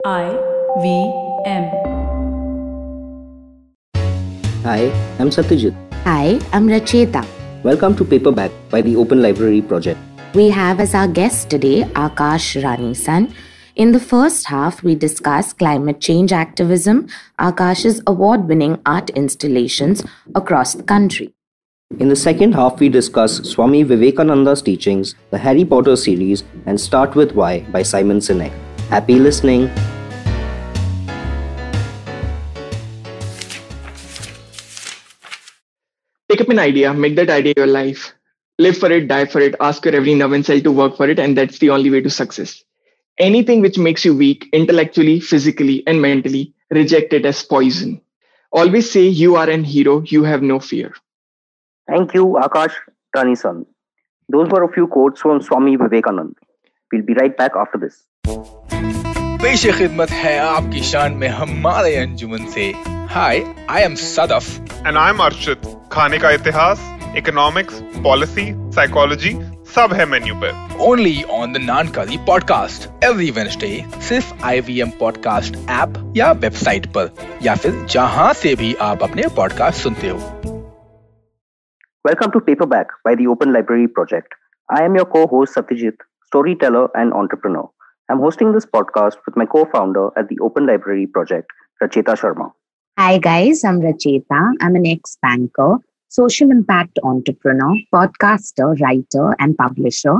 IVM. Hi, I'm Satyajit. Hi, I'm Racheta. Welcome to Paperback by the Open Library Project. We have as our guest today Aakash Ranison. In the first half, we discuss climate change activism, Aakash's award-winning art installations across the country. In the second half, we discuss Swami Vivekananda's teachings, the Harry Potter series, and Start With Why by Simon Sinek. Happy listening! Pick up an idea, make that idea your life. Live for it, die for it, ask your every nerve and cell to work for it, and that's the only way to success. Anything which makes you weak intellectually, physically, and mentally, reject it as poison. Always say you are an hero, you have no fear. Thank you, Aakash Ranison. Those were a few quotes from Swami Vivekananda. We'll be right back after this. पेश खिदमत है आपकी शान में हमारे अंजुमन से. Hi, I am Sadaf. And I'm Arshit. खाने का इतिहास, economics, policy, psychology, सब है मेन्यू पे. Only on the नानकारी podcast every Wednesday, सिर्फ IVM पॉडकास्ट ऐप या वेबसाइट पर या फिर जहां से भी आप अपने पॉडकास्ट सुनते हो. Welcome to Paperback by the Open Library Project. I am your co-host Satyajit, storyteller and entrepreneur. I'm hosting this podcast with my co-founder at the Open Library Project, Racheta Sharma. Hi guys, I'm Racheta. I'm an ex-banker, social impact entrepreneur, podcaster, writer, and publisher.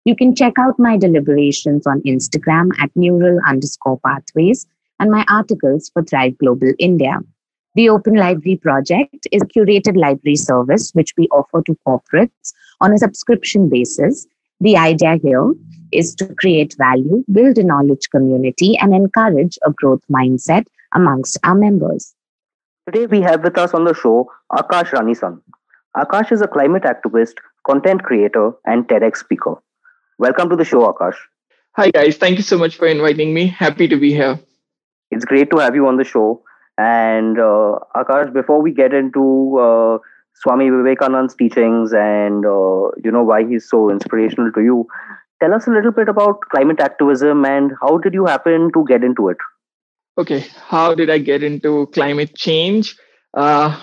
You can check out my deliberations on Instagram at neural_pathways and my articles for Thrive Global India. The Open Library Project is a curated library service which we offer to corporates on a subscription basis. The idea here is to create value, build a knowledge community, and encourage a growth mindset amongst our members. Today we have with us on the show Aakash Ranison. Aakash is a climate activist, content creator, and TEDx speaker. Welcome to the show, Aakash. Hi guys, thank you so much for inviting me. Happy to be here. It's great to have you on the show. And Aakash, before we get into Swami Vivekananda's teachings and why he's so inspirational to you, tell us a little bit about climate activism and how did you happen to get into it? Okay, how did I get into climate change? I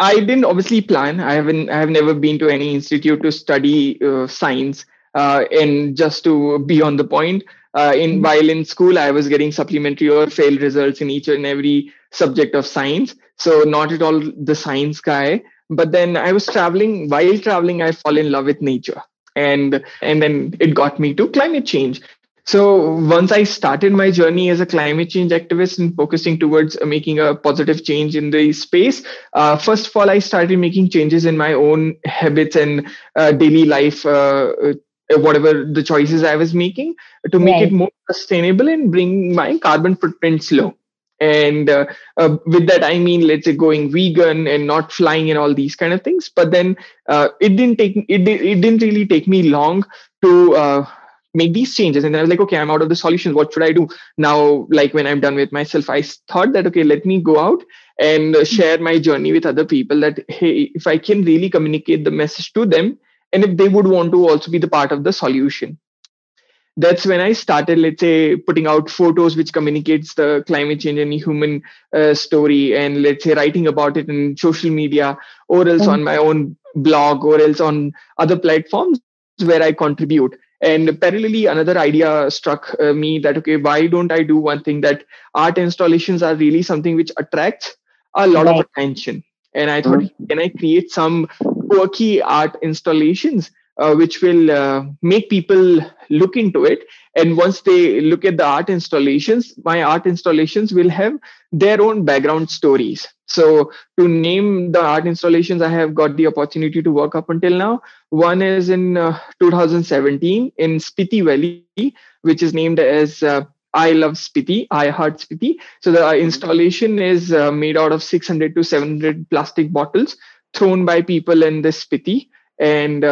didn't obviously plan. I have never been to any institute to study science. And just to be on the point, while in school, I was getting supplementary or failed results in each and every subject of science. So not at all the science guy. But then I was traveling. While traveling, I fall in love with nature, and then it got me to climate change. So once I started my journey as a climate change activist and focusing towards making a positive change in the space, first of all, I started making changes in my own habits and daily life, whatever the choices I was making to make it more sustainable and bring my carbon footprints low. And with that, I mean, let's say going vegan and not flying and all these kind of things. But then it didn't really take me long to make these changes. And then I was like, okay, I'm out of the solutions. What should I do now? Like when I'm done with myself, I thought that, okay, let me go out and share my journey with other people that, hey, if I can really communicate the message to them, and if they would want to also be the part of the solution. That's when I started, let's say, putting out photos which communicates the climate change and human story, and let's say writing about it in social media or else on my own blog or else on other platforms where I contribute. And parallelly, another idea struck me that, okay, why don't I do one thing that art installations are really something which attracts a lot of attention. And I thought, can I create some quirky art installations which will make people look into it. And once they look at the art installations, my art installations will have their own background stories. So to name the art installations I have got the opportunity to work up until now, one is in 2017 in Spiti Valley, which is named as I Love Spiti, I Heart Spiti. So the installation is made out of 600 to 700 plastic bottles thrown by people in the Spiti. And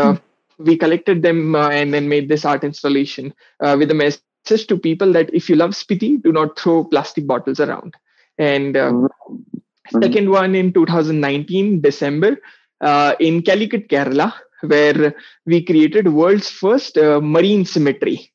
we collected them and then made this art installation with a message to people that if you love Spiti, do not throw plastic bottles around. And second one in 2019, December, in Calicut, Kerala, where we created world's first marine symmetry.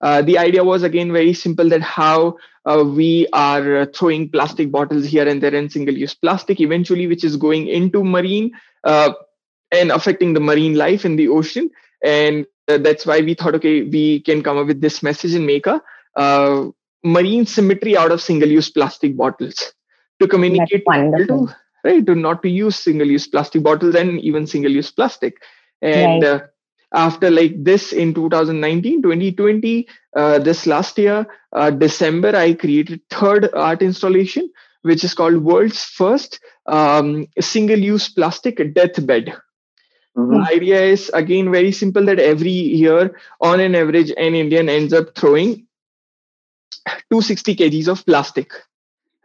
The idea was again very simple, that how we are throwing plastic bottles here and there, and single-use plastic eventually, which is going into marine and affecting the marine life in the ocean. And that's why we thought, okay, we can come up with this message and make a uh, marine symmetry out of single-use plastic bottles to That's communicate to people wonderful. to, right, to not to use single-use plastic bottles and even single-use plastic. And Right. after like this in 2019, 2020, this last year, December, I created third art installation, which is called World's First Single-Use Plastic Deathbed. The Mm-hmm. idea is again very simple, that every year, on an average, an Indian ends up throwing 260 kgs of plastic,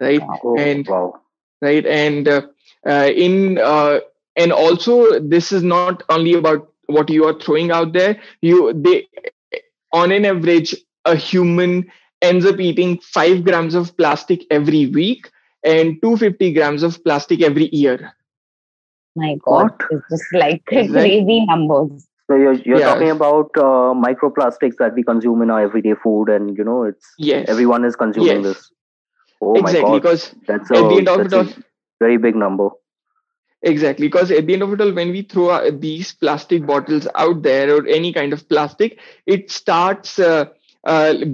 right? Wow. Oh, And wow. right, and in and also this is not only about what you are throwing out there. They on an average, a human ends up eating 5 grams of plastic every week and 250 grams of plastic every year, My God. What? It's just like right? crazy numbers. So you're Yeah. talking about microplastics that we consume in our everyday food, and it's Yes. everyone is consuming Yes. this. Oh my Exactly. God, Because that's at the a end of it that's a all, very big number. exactly. Because at the end of it all, when we throw these plastic bottles out there, or any kind of plastic, it starts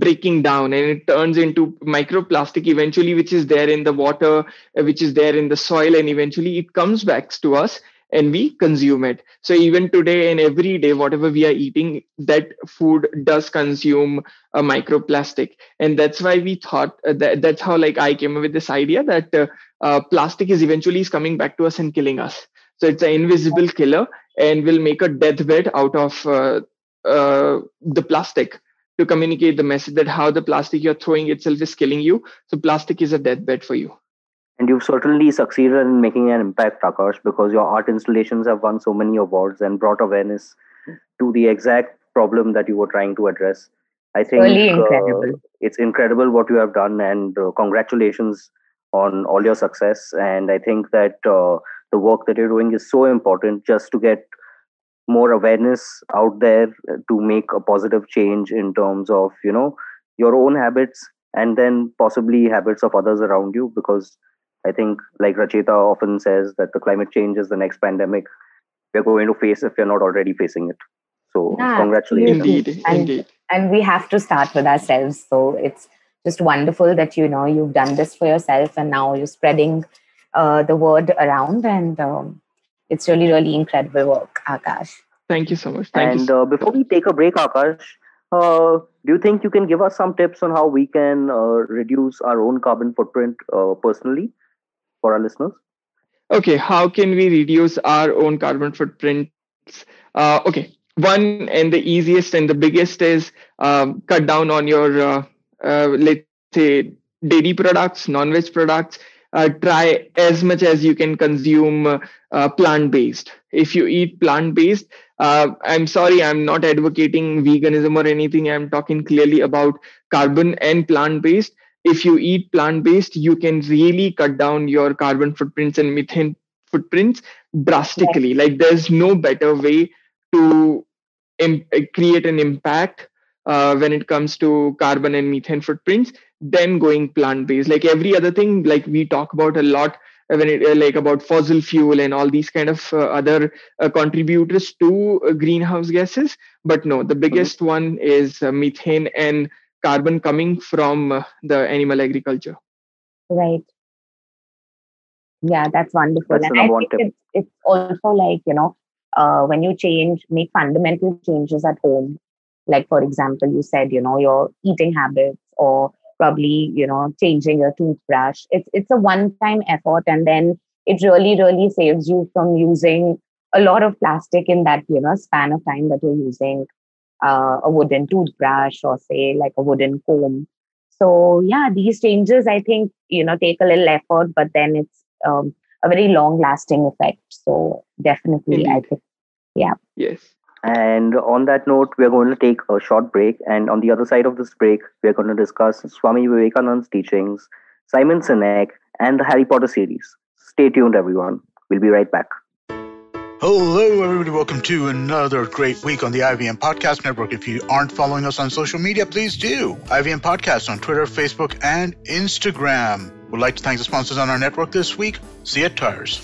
breaking down, and it turns into microplastic eventually, which is there in the water, which is there in the soil, and eventually it comes back to us and we consume it. So even today and every day, whatever we are eating, that food does consume a microplastic. And that's why we thought that's how like I came up with this idea that plastic is eventually is coming back to us and killing us. So it's an invisible killer, and will make a deathbed out of the plastic, to communicate the message that how the plastic you're throwing itself is killing you. So plastic is a deathbed for you. And you've certainly succeeded in making an impact, Akash, because your art installations have won so many awards and brought awareness to the exact problem that you were trying to address. I think Really incredible. it's incredible what you have done, and congratulations on all your success. And I think that the work that you're doing is so important, just to get more awareness out there, to make a positive change in terms of your own habits, and then possibly habits of others around you, because I think, like Racheta often says, that the climate change is the next pandemic we're going to face if we're not already facing it. So Yeah, congratulations. absolutely. Indeed, And indeed. we have to start with ourselves. So it's just wonderful that you've done this for yourself, and now you're spreading the word around, and it's really really incredible work, Akash. Thank you so much. Thank you. And before we take a break, Akash, do you think you can give us some tips on how we can reduce our own carbon footprint personally for our listeners? Okay, how can we reduce our own carbon footprints? Okay, one and the easiest and the biggest is cut down on your, let's say, dairy products, non-veg products. Try as much as you can consume plant-based. If you eat plant-based, I'm sorry, I'm not advocating veganism or anything. I'm talking clearly about carbon and plant-based. If you eat plant based, you can really cut down your carbon footprints and methane footprints Right. drastically. Like there's no better way to create an impact when it comes to carbon and methane footprints than going plant based. Like every other thing, like we talk about a lot when it like about fossil fuel and all these kind of other contributors to greenhouse gases. But no, the Mhm. biggest one is methane and carbon coming from the animal agriculture. Right. Yeah, that's wonderful. That's And the I number one think tip. it's also like, when you make fundamental changes at home, like for example, you said, your eating habits, or probably, changing your toothbrush. It's a one-time effort, and then it really, really saves you from using a lot of plastic in that, span of time that you're using a wooden toothbrush, or say like a wooden comb. So yeah, these changes I think take a little effort, but then it's a very long lasting effect. So definitely, I Indeed. think yeah. Yes. And on that note, we're going to take a short break. And on the other side of this break, we're going to discuss Swami Vivekananda's teachings, Simon Sinek, and the Harry Potter series. Stay tuned, everyone. We'll be right back. Hello, everybody. Welcome to another great week on the IVM Podcast Network. If you aren't following us on social media, please do. IVM Podcast on Twitter, Facebook, and Instagram. We'd like to thank the sponsors on our network this week, Seat Tires.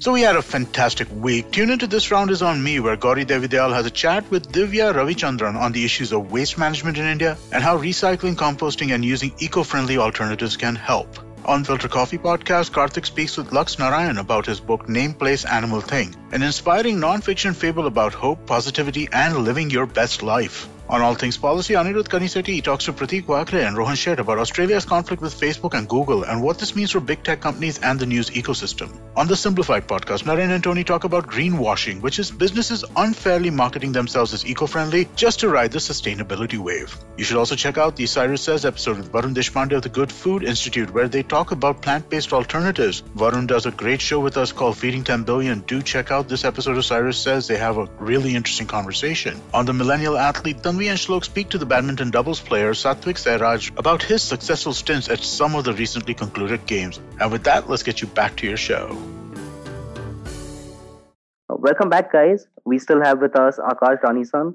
So we had a fantastic week. Tune into This Round is on Me, where Gauri Devidayal has a chat with Divya Ravichandran on the issues of waste management in India and how recycling, composting, and using eco-friendly alternatives can help. On Filter Coffee Podcast, Karthik speaks with Lux Narayan about his book Name, Place, Animal, Thing, an inspiring non-fiction fable about hope, positivity, and living your best life. On All Things Policy, Anirudh Kanisetti talks to Pratik Wakre and Rohan Sheth about Australia's conflict with Facebook and Google and what this means for big tech companies and the news ecosystem. On the Simplified Podcast, Naren and Tony talk about greenwashing, which is businesses unfairly marketing themselves as eco-friendly just to ride the sustainability wave. You should also check out the Cyrus Says episode with Varun Deshpande of the Good Food Institute, where they talk about plant-based alternatives. Varun does a great show with us called Feeding 10 Billion. Do check out this episode of Cyrus Says. They have a really interesting conversation. On the Millennial Athlete, Tanvi and Shlok speak to the badminton doubles player Satvik Sairaj about his successful stints at some of the recently concluded games. And with that, let's get you back to your show. Welcome back, guys. We still have with us Aakash Ranison.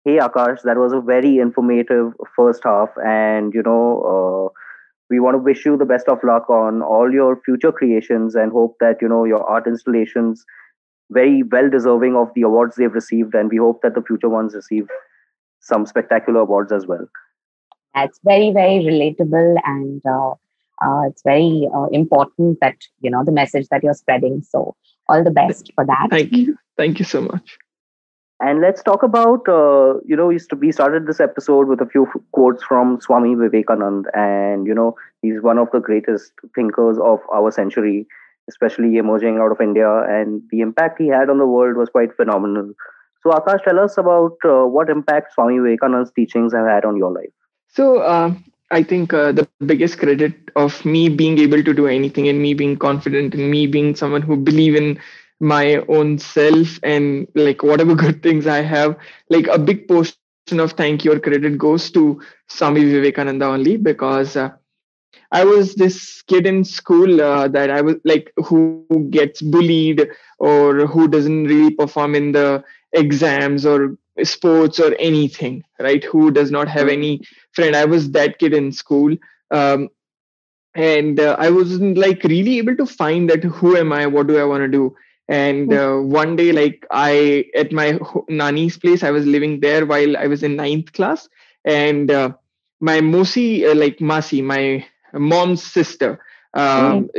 Hey, Aakash, that was a very informative first half, and we want to wish you the best of luck on all your future creations and hope that your art installations very well deserving of the awards they've received, and we hope that the future ones receive some spectacular awards as well. It's very, very relatable, and it's very important that the message that you're spreading. So all the best for that. Thank you so much. And let's talk about we started this episode with a few quotes from Swami Vivekananda, and he's one of the greatest thinkers of our century, especially emerging out of India, and the impact he had on the world was quite phenomenal. So Aakash, tell us about what impact Swami Vivekananda's teachings have had on your life. So I think the biggest credit of me being able to do anything and me being confident and me being someone who believe in my own self and like whatever good things I have, like a big portion of thank you or credit goes to Swami Vivekananda only, because I was this kid in school that I was like who gets bullied or who doesn't really perform in the exams or sports or anything, right? Who does not have any friend. I was that kid in school. And I wasn't like really able to find that who am I, what do I want to do. And one day, like at my nani's place, I was living there while I was in 9th class, and my Mosi, like Masi, my mom's sister,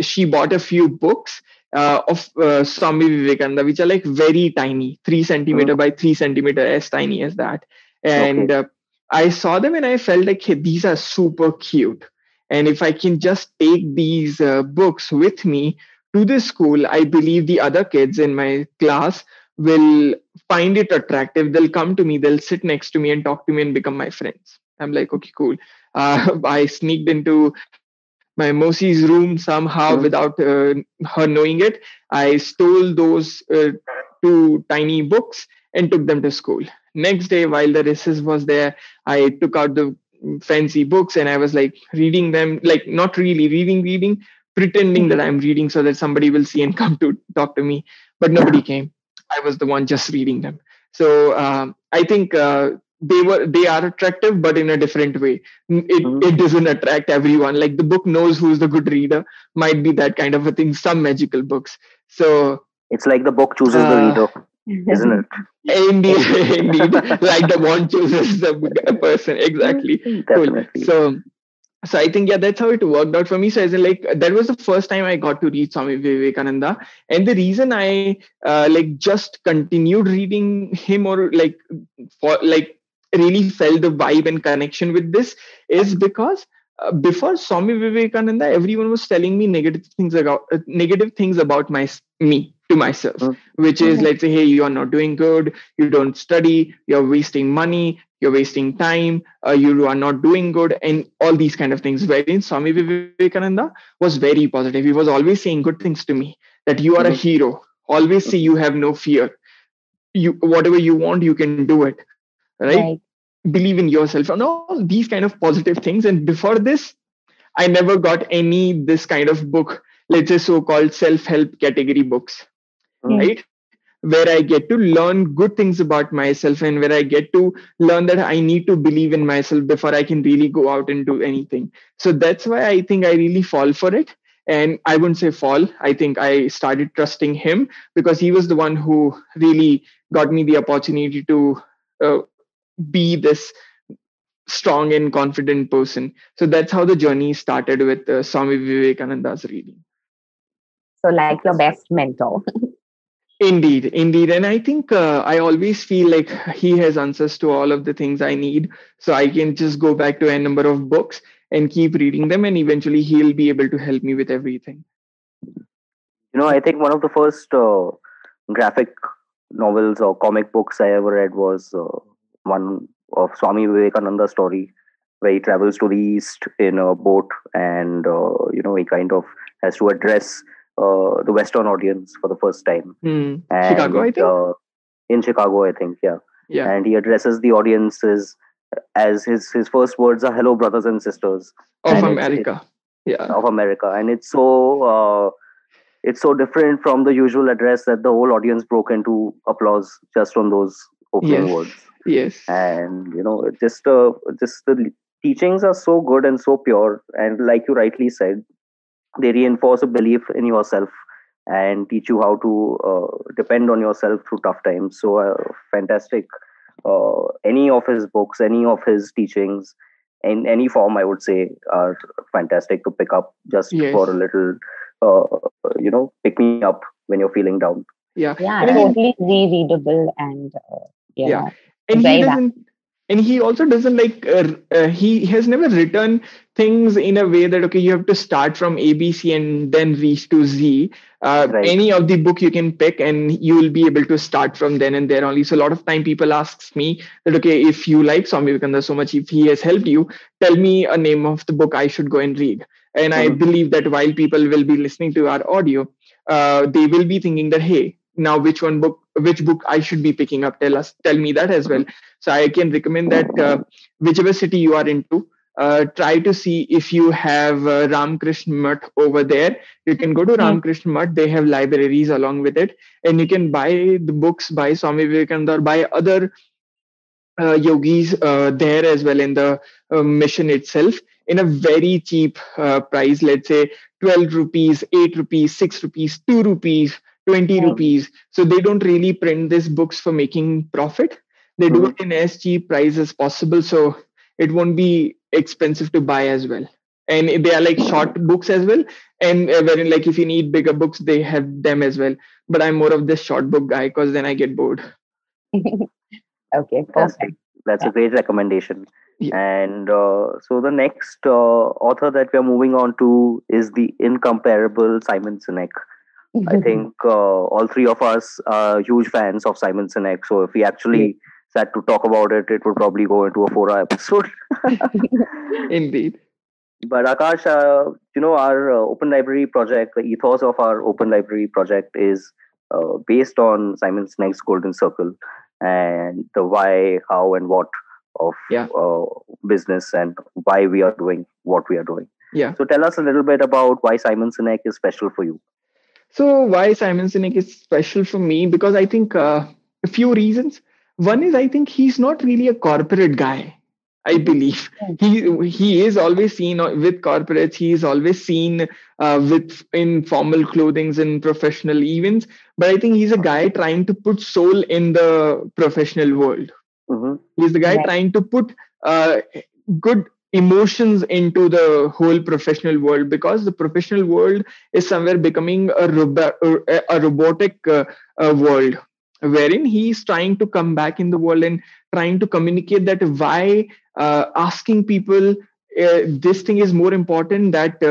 she bought a few books of Swami Vivekananda, which are like very tiny, 3 centimeter by 3 centimeter, as tiny as that. And I saw them and I felt like, hey, these are super cute. And if I can just take these books with me to this school, I believe the other kids in my class will find it attractive. They'll come to me, they'll sit next to me and talk to me and become my friends. I'm like, okay, cool. I sneaked into my Mosi's room somehow without her knowing it. I stole those 2 tiny books and took them to school. Next day, while the recess was there, I took out the fancy books and I was like reading them, like not really reading, pretending that I'm reading so that somebody will see and come to talk to me. But nobody came. I was the one just reading them. So I think they are attractive, but in a different way. It doesn't attract everyone. Like the book knows who's the good reader. Might be that kind of a thing. Some magical books. So it's like the book chooses the reader, isn't it? Indeed. Like the one chooses the person. Exactly. Definitely. Cool. So I think, that's how it worked out for me. So as in, like, that was the first time I got to read Swami Vivekananda. And the reason I just continued reading him, or really felt the vibe and connection with this, is because before Swami Vivekananda, everyone was telling me negative things about me to myself, which is, let's say, hey, you are not doing good, you don't study, you're wasting money, you're wasting time, you are not doing good, and all these kind of things. Wherein Swami Vivekananda was very positive. He was always saying good things to me, that you are a hero. Always say you have no fear. Whatever you want, you can do it. Right? Believe in yourself and all these kind of positive things. And before this, I never got this kind of book, let's say so-called self-help category books, right? where I get to learn good things about myself and where I get to learn that I need to believe in myself before I can really go out and do anything. So that's why I think I really fall for it. And I wouldn't say fall. I think I started trusting him because he was the one who really got me the opportunity to uh, be this strong and confident person. So that's how the journey started with Swami Vivekananda's reading. So, like your best mentor. Indeed, indeed. And I think I always feel like he has answers to all of the things I need. So I can just go back to a number of books and keep reading them. And eventually he'll be able to help me with everything. I think one of the first graphic novels or comic books I ever read was one of Swami Vivekananda story, where he travels to the east in a boat, and he kind of has to address the Western audience for the first time. Chicago, I And think. in Chicago, I think, yeah. Yeah. And he addresses the audiences as his first words are "Hello, brothers and sisters." Of And America. Yeah. of America, and it's so different from the usual address that the whole audience broke into applause just on those opening Yes. words. Yes. And just the teachings are so good and so pure, and like you rightly said, they reinforce a belief in yourself and teach you how to depend on yourself through tough times. So fantastic. Any of his books, any of his teachings, in any form, I would say, are fantastic to pick up just Yes. for a little pick me up when you're feeling down. Yeah. Yeah, And again, totally rereadable and, yeah. And he very doesn't, and he also doesn't he has never written things in a way that, okay, you have to start from ABC and then reach to Z. Right. Any of the book you can pick and you will be able to start from then and there only. So a lot of time people asks me that, okay, if you like Swami Vivekananda so much, if he has helped you, tell me a name of the book I should go and read. And I believe that while people will be listening to our audio, they will be thinking that, hey, now which book I should be picking up? Tell me that as well. So I can recommend that whichever city you are into, try to see if you have Ramakrishna Mutt over there. You can go to Ramakrishna Mutt. They have libraries along with it, and you can buy the books by Swami Vivekananda or by other yogis there as well in the mission itself in a very cheap price. Let's say 12 rupees, 8 rupees, 6 rupees, 2 rupees, 20 rupees. So they don't really print these books for making profit. They do it in as cheap price as possible, so it won't be expensive to buy as well. And they are like short books as well, and wherein like if you need bigger books, they have them as well. But I'm more of this short book guy because then I get bored. Okay, Fantastic. perfect. That's a great recommendation. Yeah. And so the next author that we are moving on to is the incomparable Simon Sinek. I think all three of us are huge fans of Simon Sinek. So if we actually sat to talk about it, it would probably go into a 4-hour episode. Indeed. But Akash, our open library project, the ethos of our open library project is based on Simon Sinek's Golden Circle and the why, how, and what of business and why we are doing what we are doing. Yeah. So tell us a little bit about why Simon Sinek is special for you. So why Simon Sinek is special for me? Because I think a few reasons. One is I think he's not really a corporate guy. I believe he is always seen with corporates. He is always seen with in formal clothings and professional events. But I think he's a guy trying to put soul in the professional world. He's the guy trying to put good emotions into the whole professional world, because the professional world is somewhere becoming a robotic world, wherein he's trying to come back in the world and trying to communicate that why asking people this thing is more important, that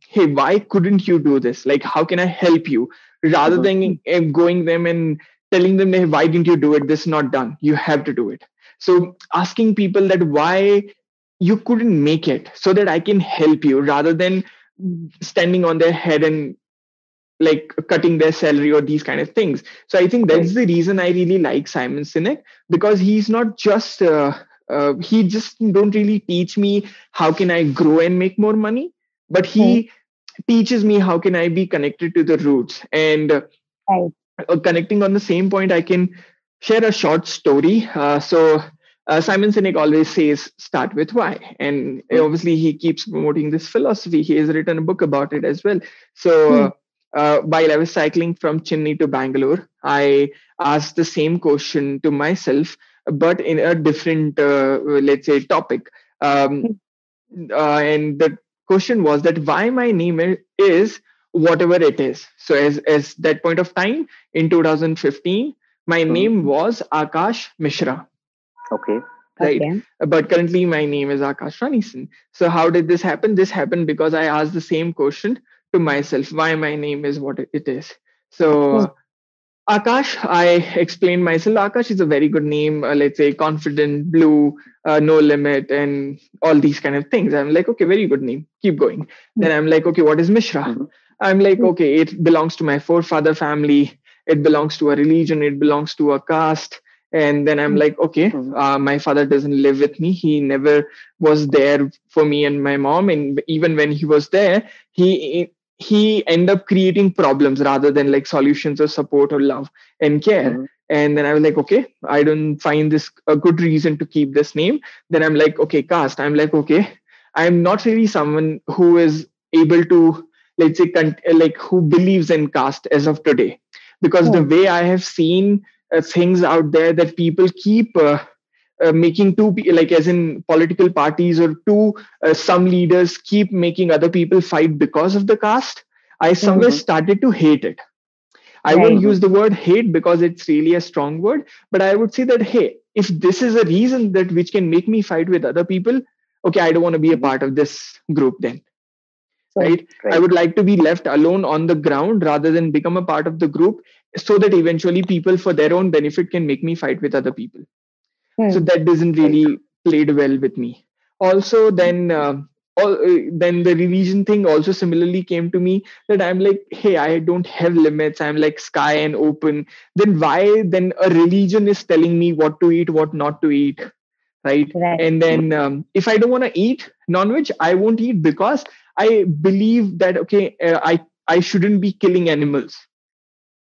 hey, why couldn't you do this, like how can I help you, rather than going them and telling them, hey, why didn't you do it, this is not done, you have to do it. So asking people that why you couldn't make it so that I can help you, rather than standing on their head and like cutting their salary or these kind of things. So I think that's the reason I really like Simon Sinek, because he's not just he just don't really teach me how can I grow and make more money, but he teaches me how can I be connected to the roots. And connecting on the same point, I can share a short story. Simon Sinek always says, start with why. And obviously, he keeps promoting this philosophy. He has written a book about it as well. While I was cycling from Chennai to Bangalore, I asked the same question to myself, but in a different, let's say, topic. And the question was that why my name is whatever it is. So as that point of time in 2015, my name was Aakash Mishra. Okay. Right. Okay. But currently my name is Aakash Ranison. So how did this happen? This happened because I asked the same question to myself, why my name is what it is. So Aakash, I explained myself. Aakash is a very good name, let's say confident, blue, no limit, and all these kind of things. I'm like, okay, very good name. Keep going. Then I'm like, okay, what is Mishra? I'm like, okay, it belongs to my forefather family. It belongs to a religion. It belongs to a caste. And then I'm like, okay, my father doesn't live with me. He never was there for me and my mom. And even when he was there, he end up creating problems rather than like solutions or support or love and care. And then I was like, okay, I don't find this a good reason to keep this name. Then I'm like, okay, caste. I'm like, okay, I'm not really someone who is able to, let's say, like who believes in caste as of today, because the way I have seen things out there that people keep making like as in political parties or some leaders keep making other people fight because of the caste. I somewhere started to hate it. I won't use the word hate because it's really a strong word, but I would say that, hey, if this is a reason that which can make me fight with other people, okay, I don't want to be a part of this group then. Right? I would like to be left alone on the ground rather than become a part of the group, so that eventually people for their own benefit can make me fight with other people. So that doesn't really played well with me. Also, then the religion thing also similarly came to me, that I'm like, hey, I don't have limits. I'm like sky and open. Then why then a religion is telling me what to eat, what not to eat, right? And then if I don't want to eat non-veg, I won't eat because I believe that, okay, I shouldn't be killing animals,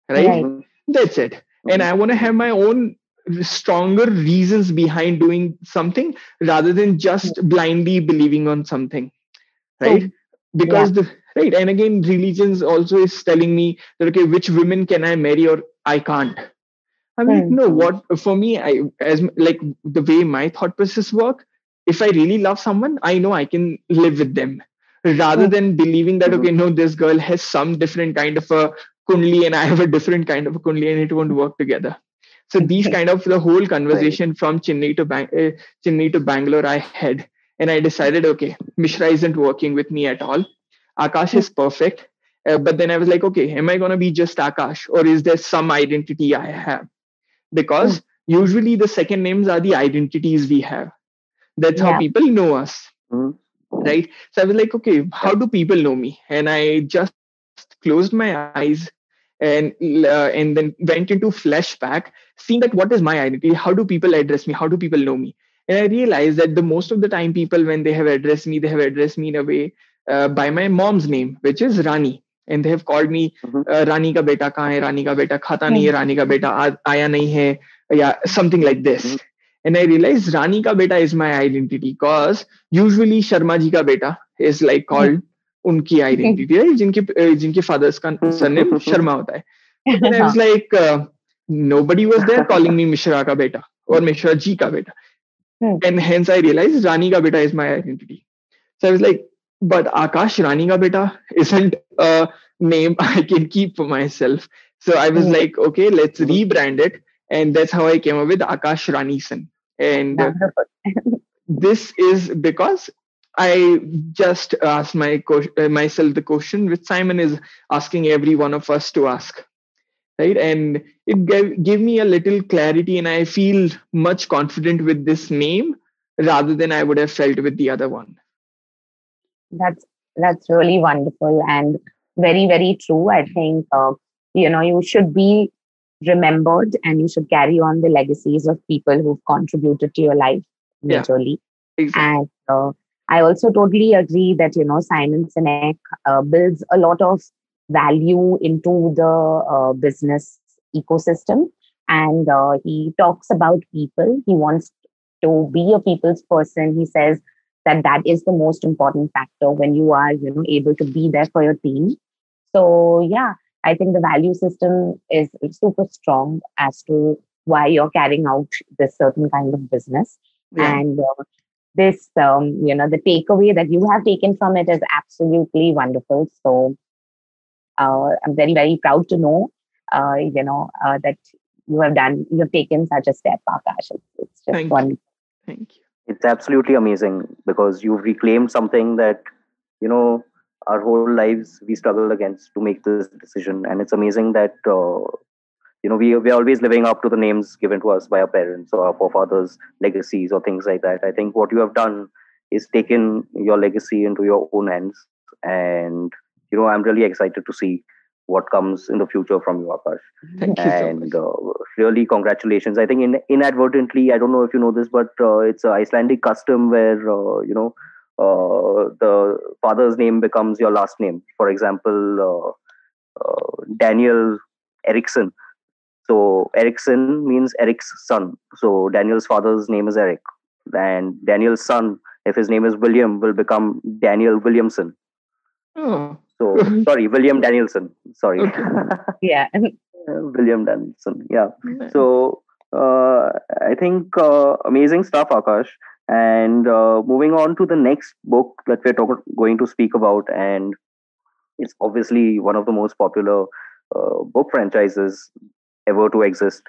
right? That's it. And I want to have my own stronger reasons behind doing something rather than just blindly believing on something, right? Because right, and again, religions also is telling me that, okay, which women can I marry or I can't. I'm like, no, what for me, I as like the way my thought process work, if I really love someone, I know I can live with them, rather than believing that, okay, no, this girl has some different kind of a kundli and I have a different kind of a kundli and it won't work together. So these kind of the whole conversation from Chennai to Bangalore I had, and I decided, okay, Mishra isn't working with me at all. Aakash is perfect. But then I was like, okay, am I going to be just Aakash, or is there some identity I have? Because usually the second names are the identities we have. That's how people know us. Right? So I was like, okay, how do people know me? And I just closed my eyes and then went into flashback, seeing that what is my identity? How do people address me? How do people know me? And I realized that the most of the time people, when they have addressed me in a way by my mom's name, which is Rani. And they have called me Rani ka beta kahan hai, Rani ka beta khata nahi hai, Rani ka beta aaya nahi hai, yeah, something like this. And I realized Rani ka beta is my identity, because usually Sharma ji ka beta is like called उनकी identity है, जिनके fathers का surname Sharma होता है. And I was like, nobody was there calling me Mishra ka beta or Mishra ji ka beta. And hence I realized Rani ka beta is my identity. So I was like, but Aakash Rani ka beta isn't a name I can keep for myself. So I was like, okay, let's rebrand it. And that's how I came up with Aakash Ranison. And this is because I just asked myself the question which Simon is asking every one of us to ask, right? And it gave me a little clarity, and I feel much confident with this name rather than I would have felt with the other one. That's really wonderful and very, very true. I think you should be remembered, and you should carry on the legacies of people who've contributed to your life majorly. Yeah, exactly. And I also totally agree that Simon Sinek builds a lot of value into the business ecosystem. And he talks about people. He wants to be a people's person. He says that that is the most important factor when you are, able to be there for your team. So yeah, I think the value system is super strong as to why you're carrying out this certain kind of business. Yeah. And this, the takeaway that you have taken from it is absolutely wonderful. So I'm very, very proud to know, that you have taken such a step, Aakash. It's just Thank wonderful. you. Thank you. It's absolutely amazing because you've reclaimed something that, our whole lives we struggle against to make this decision. And it's amazing that, we're always living up to the names given to us by our parents or our forefathers' legacies or things like that. I think what you have done is taken your legacy into your own hands. And, I'm really excited to see what comes in the future from you, Akash. Thank you so much. And really, congratulations. I think inadvertently, I don't know if you know this, but it's an Icelandic custom where, the father's name becomes your last name. For example, Daniel Eriksson. So Eriksson means Eric's son. So Daniel's father's name is Eric. And Daniel's son, if his name is William, will become Daniel Williamson. Oh. So, sorry, William Danielson. Sorry. Okay. Yeah. William Danielson. Yeah. Nice. So, I think amazing stuff, Akash. And moving on to the next book that we're going to speak about, and it's obviously one of the most popular book franchises ever to exist,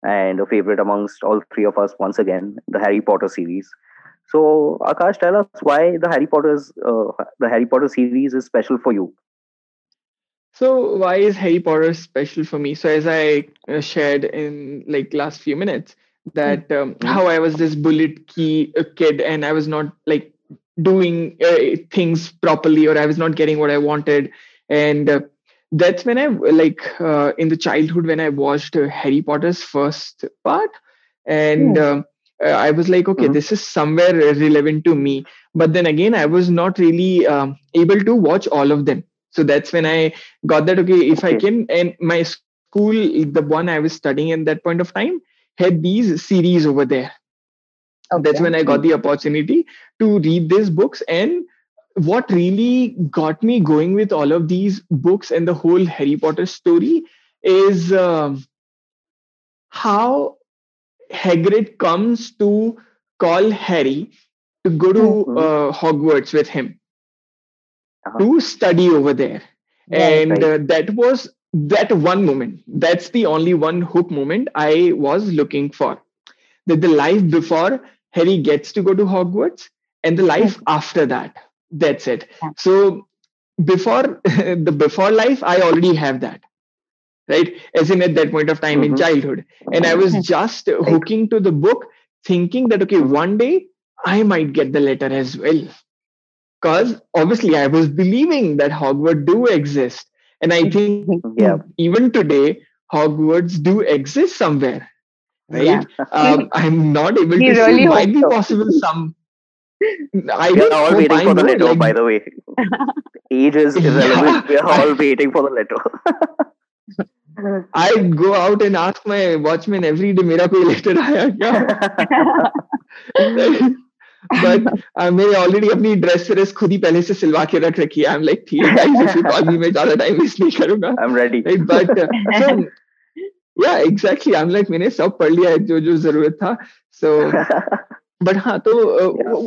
and a favorite amongst all three of us once again, the Harry Potter series. So, Akash, tell us why the Harry Potter series is special for you. So why is Harry Potter special for me? So as I shared in like last few minutes, that how I was this bullet key kid and I was not like doing things properly, or I was not getting what I wanted. And that's when I in the childhood when I watched Harry Potter's first part, and I was like, okay, this is somewhere relevant to me. But then again, I was not really able to watch all of them. So that's when I got that, okay, if I can, and my school, the one I was studying at that point of time, had these series over there. Okay. That's when I got the opportunity to read these books. And what really got me going with all of these books and the whole Harry Potter story is how Hagrid comes to call Harry to go to Hogwarts with him to study over there. And that was that one moment. That's the only one hook moment I was looking for. That the life before Harry gets to go to Hogwarts and the life after that. That's it. So before before life, I already have that. Right? As in at that point of time in childhood. And I was just hooking to the book, thinking that, okay, one day I might get the letter as well. Because obviously I was believing that Hogwarts do exist. And I think even today, Hogwarts do exist somewhere. Right? I'm not able to say, might be possible some. We are all waiting for the letter, by the way. Age is irrelevant. We are all waiting for the letter. I go out and ask my watchman every day, मेरा कोई letter आया क्या? But मैंने already अपनी dress खुद ही पहले से सिलवा के रख रखी है. I'm like, ठीक है guys, if you call me, मैं ज़्यादा time waste नहीं करूँगा. I'm ready. Right? But so, yeah, exactly. I'm like, मैंने सब पढ़ लिया है जो ज़रूरत था. So, but हाँ, तो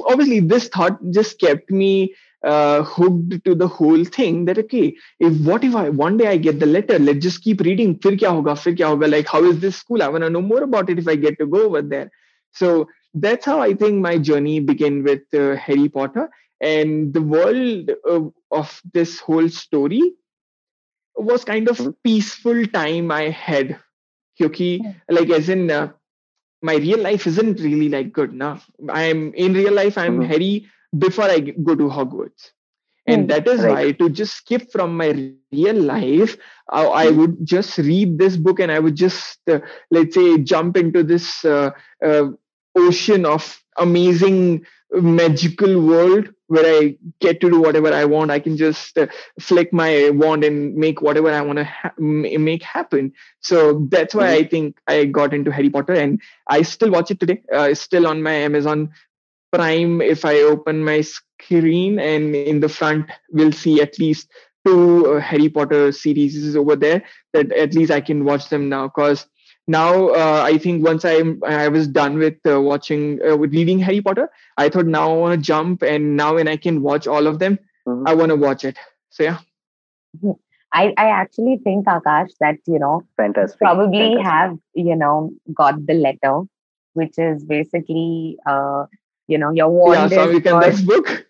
obviously this thought just kept me hooked to the whole thing. That okay, what if one day I get the letter? Let's just keep reading. फिर क्या होगा? Like, how is this school? I want to know more about it if I get to go over there. So that's how I think my journey began with Harry Potter, and the world of this whole story was kind of peaceful time I had. Because like as in my real life isn't really like good now. I'm in real life, I'm Harry before I go to Hogwarts. And that is why to just skip from my real life, I would just read this book and I would just, let's say, jump into this ocean of amazing magical world where I get to do whatever I want. I can just flick my wand and make whatever I want to make happen. So that's why I think I got into Harry Potter, and I still watch it today. It's still on my Amazon Prime. If I open my screen, and in the front we'll see at least two Harry Potter series over there, that at least I can watch them now. Because now I think once I was done with watching with reading Harry Potter, I thought now I want to jump, and now when I can watch all of them, I want to watch it. So yeah. I actually think, Aakash, that, Fantastic. probably have, got the letter, which is basically, your wand Yeah, is Swami Vivekananda's book.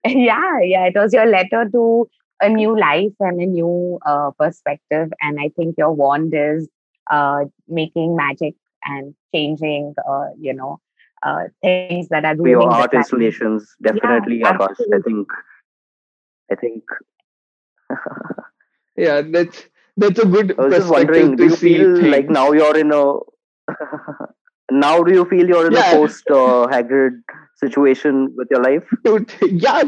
yeah, it was your letter to a new life and a new perspective. And I think your wand is making magic and changing, things that are For your ruining the art planet. installations, definitely, Yeah, Akash. absolutely. I think. Yeah, that's a good I was just perspective wondering, do to you see feel like things. now you're in a now do you feel you're in a Yeah, post Hagrid situation with your life? yeah,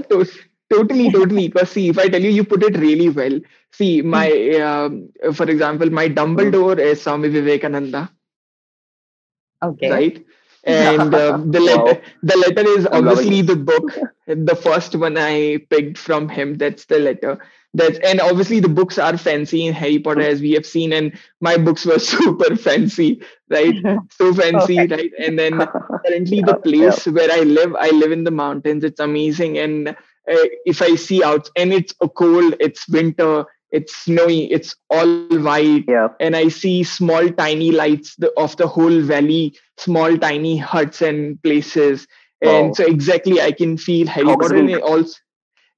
totally. Because see, if I tell you, you put it really well. See, my for example, my Mhm. Dumbledore is Swami Vivekananda, Okay. right? And Wow, the letter is I'm loving obviously this. the book, the first one I picked from him. That's the letter. That's, and obviously the books are fancy in Harry Potter, as we have seen, and my books were super fancy, right? So fancy, Perfect. right? And then currently the Yeah, yeah. place where I live in the mountains. It's amazing, and if I see out, and it's a cold, it's winter, it's snowy, it's all white, Yeah. and I see small tiny lights of the whole valley, small tiny huts and places. And Wow. so exactly I can feel Harry Potter, and Hogsmeade. it also,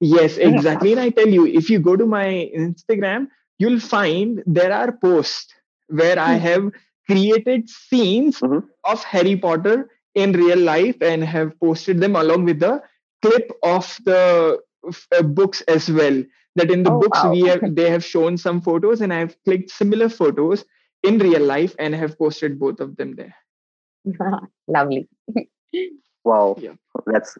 yes, exactly. And I tell you, if you go to my Instagram, you'll find there are posts where I have created scenes Hmm. of Harry Potter in real life and have posted them along with the clip of the books as well. That in the Oh, books wow. they have shown some photos, and I've clicked similar photos in real life and have posted both of them there. Lovely. Wow. Yeah. That's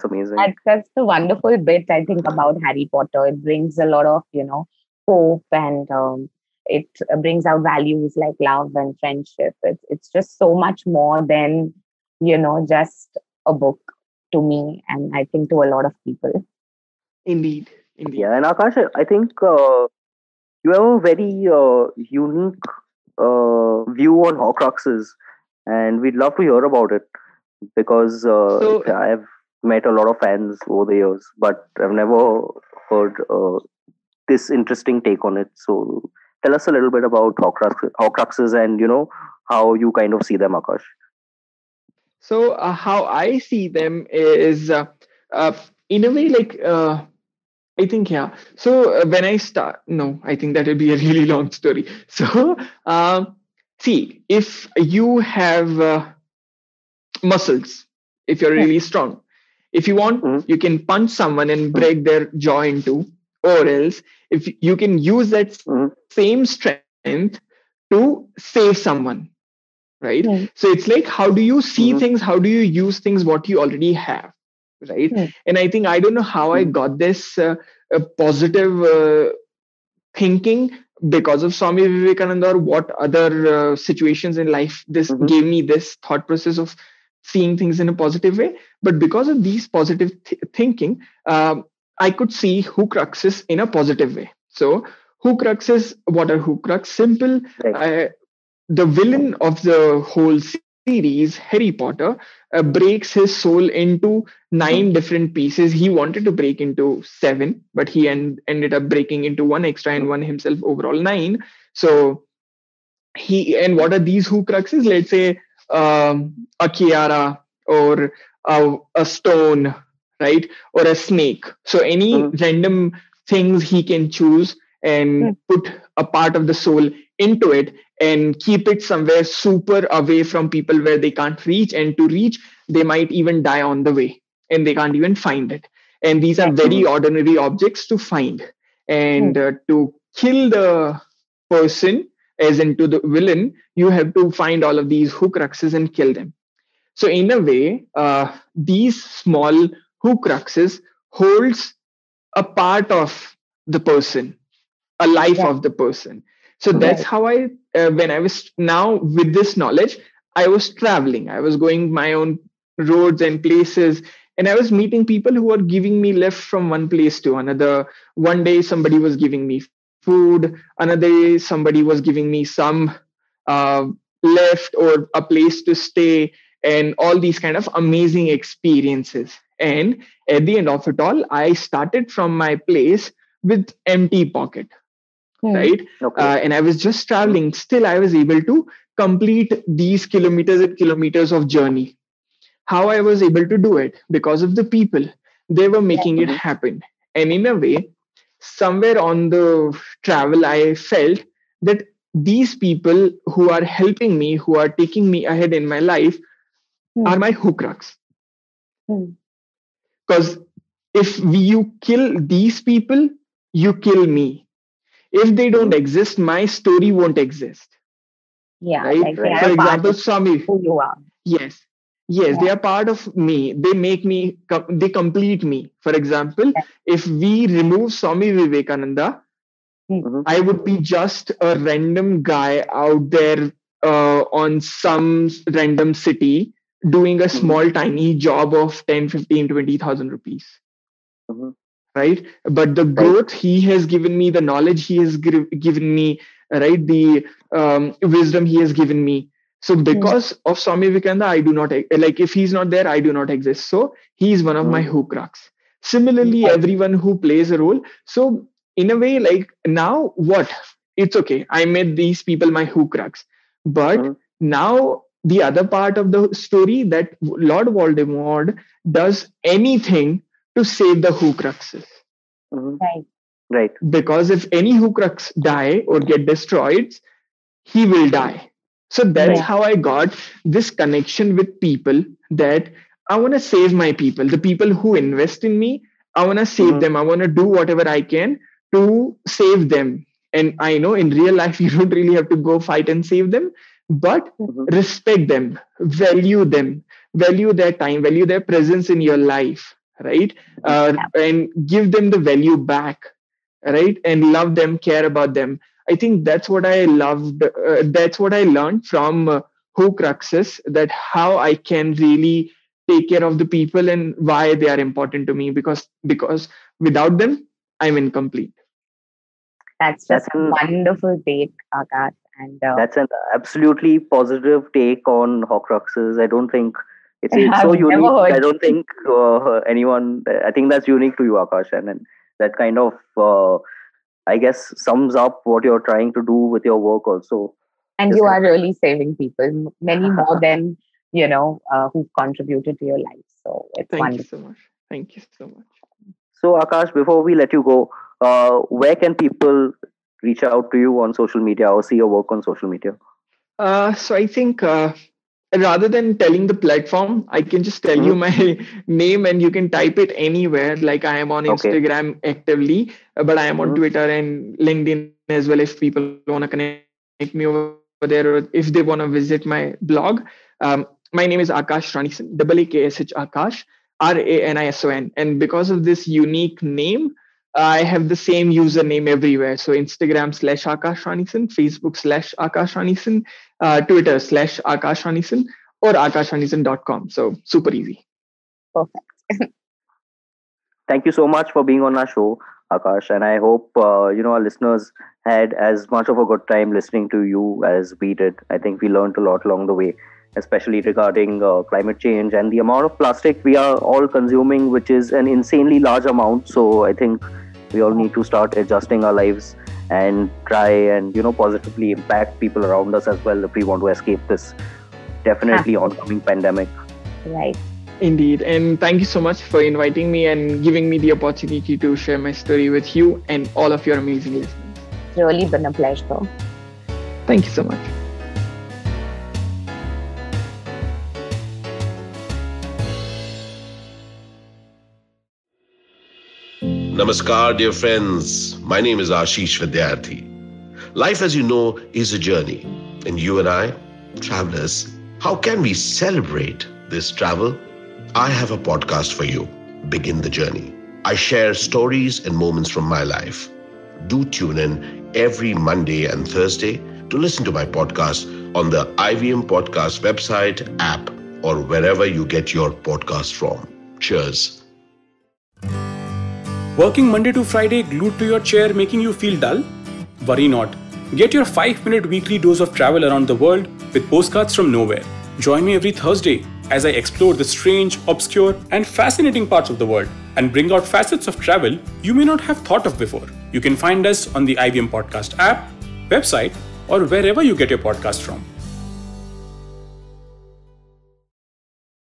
amazing. That's the wonderful bit, I think, about Harry Potter. It brings a lot of, hope, and it brings out values like love and friendship. It's just so much more than, just a book to me, and I think to a lot of people. Indeed. Indeed. Yeah, and Akash, I think you have a very unique view on Horcruxes, and we'd love to hear about it because So I've met a lot of fans over the years, but I've never heard this interesting take on it. So tell us a little bit about Horcruxes and how you kind of see them, Akash. So how I see them is uh, in a way like I think yeah. So when I start, no, I think that would be a really long story. So see, if you have muscles, if you're really strong, if you want, Mhm. you can punch someone and break their jaw into, or else if you can use that Mhm. same strength to save someone, right? Hmm. So it's like, how do you see Mhm. things, how do you use things what you already have, right? Hmm. And I think, I don't know how I Mhm. got this positive thinking because of Swami Vivekananda, or what other situations in life this Mhm. gave me this thought process of seeing things in a positive way. But because of these positive thinking, I could see Horcruxes in a positive way. So Horcruxes, what are Horcrux? Simple. Right. The villain of the whole series, Harry Potter, breaks his soul into nine Mhm. different pieces. He wanted to break into seven, but he ended up breaking into one extra and Mhm. one himself, overall nine. So and what are these Horcruxes? Let's say a Kiara, or a stone, right? Or a snake. So any Mhm. random things he can choose and Hmm. put a part of the soul into it and keep it somewhere super away from people where they can't reach. And to reach, they might even die on the way and they can't even find it. And these are Right. very Mhm. ordinary objects to find. Hmm. And to kill the person, as into the villain, you have to find all of these Horcruxes and kill them. So in a way, these small Horcruxes holds a part of the person, a life of the person. So that's how when I was now with this knowledge, I was traveling. I was going my own roads and places, and I was meeting people who were giving me lift from one place to another. One day, somebody was giving me food. Another day, somebody was giving me some uh, lift or a place to stay, and all these kind of amazing experiences. And at the end of it all, I started from my place with empty pocket, right? And I was just traveling. Still, I was able to complete these kilometers and kilometers of journey. How I was able to do it? Because of the people. They were making it happen. And in a way, somewhere on the travel, I felt that these people who are helping me, who are taking me ahead in my life, are my Horcrux. Because if you kill these people, you kill me. If they don't exist, my story won't exist. Yeah. Right? Like For example, Swami. Who you are. Yes. They are part of me. They make me, they complete me. For example, if we remove Swami Vivekananda, I would be just a random guy out there on some random city doing a small, tiny job of 10, 15, 20,000 rupees. Right? But the growth he has given me, the knowledge he has given me, right? The wisdom he has given me. So because of Swami Vivekananda, I do not, like if he's not there, I do not exist. So he is one of my Horcrux. Similarly, everyone who plays a role. So in a way, like now what? It's okay. I made these people my Horcrux. But now the other part of the story, that Lord Voldemort does anything to save the Horcruxes. Right. Because if any Horcrux die or get destroyed, he will die. So that's how I got this connection with people, that I want to save my people, the people who invest in me. I want to save them. I want to do whatever I can to save them. And I know in real life, you don't really have to go fight and save them, but respect them, value their time, value their presence in your life, right? And give them the value back, right? And love them, care about them. I think that's what I loved. That's what I learned from Horcruxes, that how I can really take care of the people and why they are important to me, because without them, I'm incomplete. That's just a wonderful take, Aakash. And that's an absolutely positive take on Horcruxes. I don't think it's so unique. I don't think anyone. I think that's unique to you, Aakash, and that kind of, I guess, sums up what you're trying to do with your work also. And you are really saving people, many more than who've contributed to your life. So it's wonderful. Thank you so much. So Aakash, before we let you go, where can people reach out to you on social media or see your work on social media? So I think rather than telling the platform, I can just tell you my name and you can type it anywhere. Like I am on Instagram actively, but I am on Twitter and LinkedIn as well, if people want to connect me over there, or if they want to visit my blog. My name is Aakash Ranison, AAKSH Aakash, RANISON. And because of this unique name, I have the same username everywhere. So Instagram /Aakash Ranison, Facebook /Aakash Ranison, Twitter /Aakash Ranison, or aakashranison.com. So super easy. Perfect. Thank you so much for being on our show, Aakash. And I hope, our listeners had as much of a good time listening to you as we did. I think we learned a lot along the way, especially regarding climate change and the amount of plastic we are all consuming, which is an insanely large amount. So I think we all need to start adjusting our lives and try and, positively impact people around us as well if we want to escape this definitely oncoming pandemic. Right. Indeed. And thank you so much for inviting me and giving me the opportunity to share my story with you and all of your amazing listeners. It's really been a pleasure. Thank you so much. Namaskar, dear friends. My name is Ashish Vidyarthi. Life, as you know, is a journey. And you and I, travelers, how can we celebrate this travel? I have a podcast for you. begin the journey. I share stories and moments from my life. Do tune in every Monday and Thursday to listen to my podcast on the IVM Podcast website, app, or wherever you get your podcast from. Cheers. Working Monday to Friday glued to your chair making you feel dull? Worry not. Get your 5-minute weekly dose of travel around the world with postcards from nowhere. Join me every Thursday as I explore the strange, obscure, and fascinating parts of the world and bring out facets of travel you may not have thought of before. You can find us on the IVM Podcast app, website, or wherever you get your podcast from.